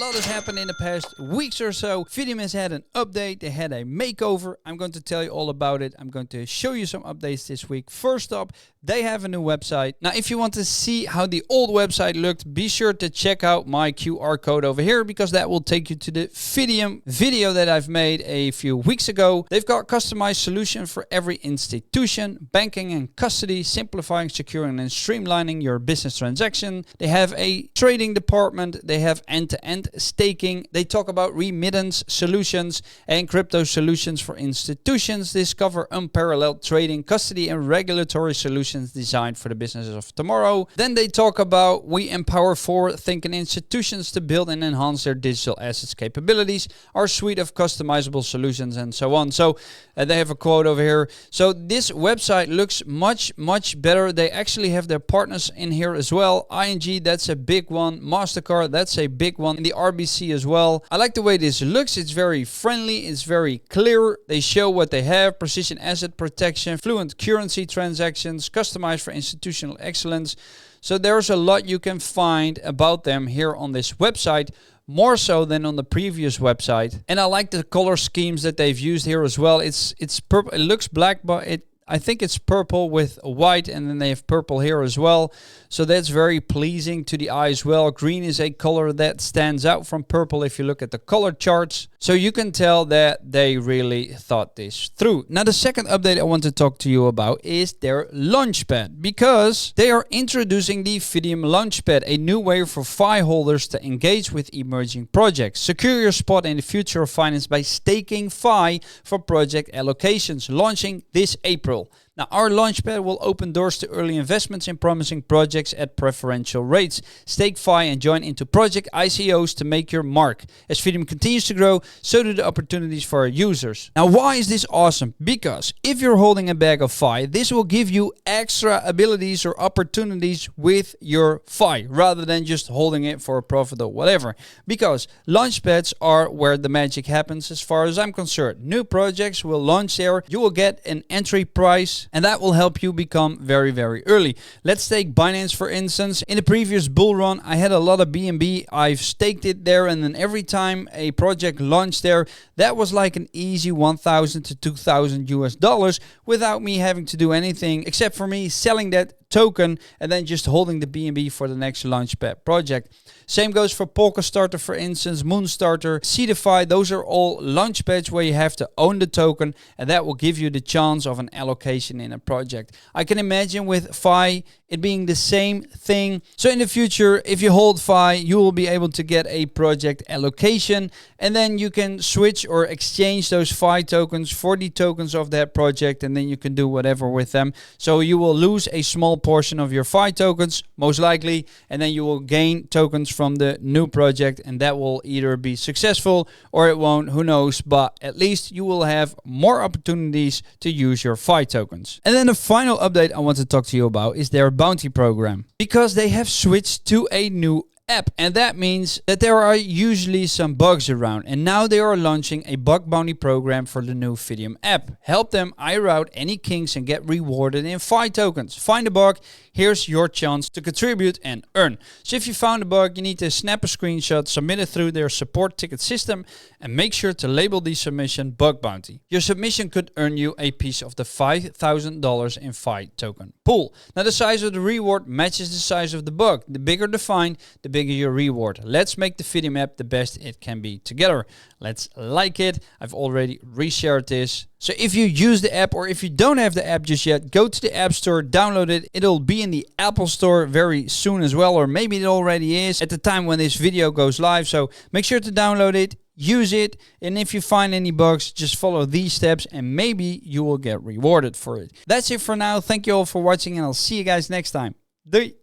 lot has happened in the past weeks or so. Fideum has had an update. They had a makeover. I'm going to tell you all about it. I'm going to show you some updates this week. First up, they have a new website. Now, if you want to see how the old website looked, be sure to check out my QR code over here because that will take you to the Fideum video that I've made a few weeks ago. They've got customized solution for every institution, banking and custody, simplifying, securing and streamlining your business transaction. They have a trading department. They have end-to-end staking. They talk about remittance solutions and crypto solutions for institutions. Discover unparalleled trading, custody and regulatory solutions designed for the businesses of tomorrow. Then they talk about we empower forward-thinking institutions to build and enhance their digital assets capabilities, our suite of customizable solutions and so on. So they have a quote over here. So this website looks much better. They actually have their partners in here as well. ING, that's a big one. MasterCard, that's a big one. The RBC as well. I like the way this looks. It's very friendly. It's very clear. They show what they have. Precision asset protection, fluent currency transactions, customized for institutional excellence. So there's a lot you can find about them here on this website, more so than on the previous website. And I like the color schemes that they've used here as well. It's purple. It looks black, but I think it's purple with white, and then they have purple here as well. So that's very pleasing to the eye as well. Green is a color that stands out from purple if you look at the color charts. So you can tell that they really thought this through. Now, the second update I want to talk to you about is their Launchpad, because they are introducing the Fideum Launchpad, a new way for FI holders to engage with emerging projects. Secure your spot in the future of finance by staking FI for project allocations, launching this April. Now, our Launchpad will open doors to early investments in promising projects at preferential rates. Stake FI and join into project ICOs to make your mark. As Fideum continues to grow, so do the opportunities for our users. Now, why is this awesome? Because if you're holding a bag of FI, this will give you extra abilities or opportunities with your FI, rather than just holding it for a profit or whatever. Because Launchpads are where the magic happens as far as I'm concerned. New projects will launch there. You will get an entry price, and that will help you become very early. Let's take Binance for instance. In the previous bull run, I had a lot of BNB. I've staked it there, and then every time a project launched there, that was like an easy $1,000 to $2,000 US without me having to do anything except for me selling that token and then just holding the BNB for the next Launchpad project. Same goes for Polkastarter, for instance, Moonstarter, Seedify. Those are all Launchpads where you have to own the token, and that will give you the chance of an allocation in a project. I can imagine with FI it being the same thing. So in the future, if you hold FI, you will be able to get a project allocation, and then you can switch or exchange those FI tokens for the tokens of that project, and then you can do whatever with them. So you will lose a small portion of your FI tokens, most likely, and then you will gain tokens from the new project, and that will either be successful or it won't, who knows, but at least you will have more opportunities to use your FI tokens. And then the final update I want to talk to you about is their Bounty Program, because they have switched to a new app, and that means that there are usually some bugs around, and now they are launching a bug bounty program for the new Fideum app. Help them iron out any kinks and get rewarded in FI tokens. Find a bug, here's your chance to contribute and earn. So if you found a bug, you need to snap a screenshot, submit it through their support ticket system, and make sure to label the submission bug bounty. Your submission could earn you a piece of the $5,000 in FI token pool. Now, the size of the reward matches the size of the bug. The bigger the fine, the bigger your reward. Let's make the Fideum app the best it can be together. Let's like it. I've already reshared this. So if you use the app, or if you don't have the app just yet, go to the App Store, download it. It'll be in the Apple Store very soon as well, or maybe it already is at the time when this video goes live. So make sure to download it, use it, and if you find any bugs, just follow these steps and maybe you will get rewarded for it. That's it for now. Thank you all for watching, and I'll see you guys next time. Doei!